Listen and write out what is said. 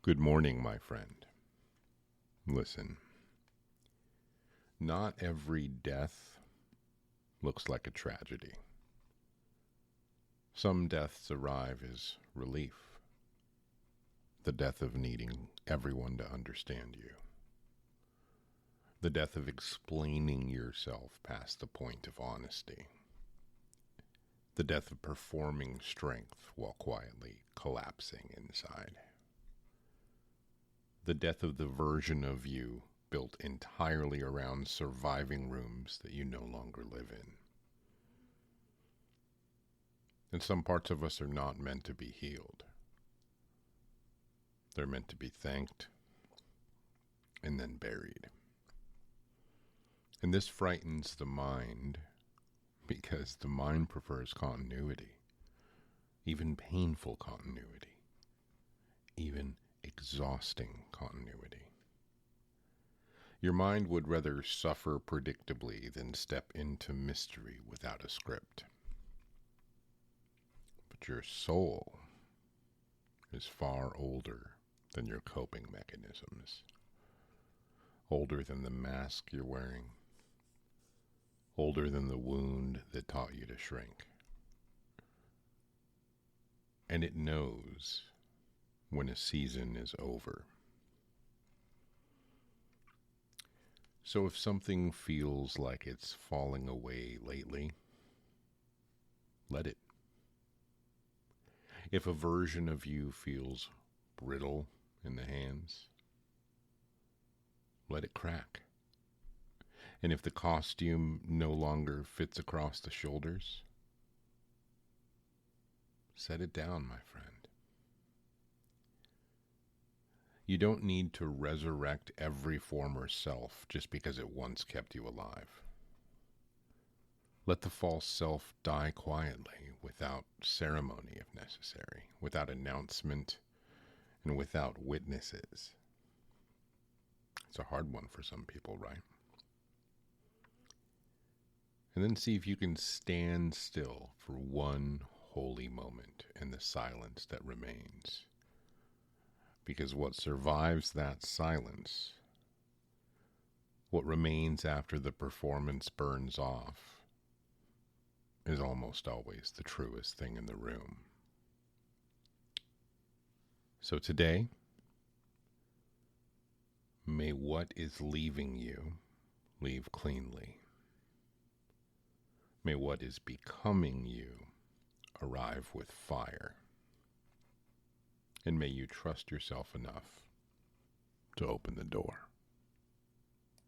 Good morning, my friend. Listen, not every death looks like a tragedy. Some deaths arrive as relief. The death of needing everyone to understand you. The death of explaining yourself past the point of honesty. The death of performing strength while quietly collapsing inside. The death of the version of you built entirely around surviving rooms that you no longer live in. And some parts of us are not meant to be healed. They're meant to be thanked and then buried. And this frightens the mind because the mind prefers continuity, even painful continuity, even exhausting continuity. Your mind would rather suffer predictably than step into mystery without a script. But your soul is far older than your coping mechanisms, older than the mask you're wearing, older than the wound that taught you to shrink. And it knows when a season is over. So if something feels like it's falling away lately, let it. If a version of you feels brittle in the hands, let it crack. And if the costume no longer fits across the shoulders, set it down, my friend. You don't need to resurrect every former self just because it once kept you alive. Let the false self die quietly, without ceremony if necessary, without announcement, and without witnesses. It's a hard one for some people, right? And then see if you can stand still for one holy moment in the silence that remains. Because what survives that silence, what remains after the performance burns off, is almost always the truest thing in the room. So today, may what is leaving you leave cleanly. May what is becoming you arrive with fire. And may you trust yourself enough to open the door.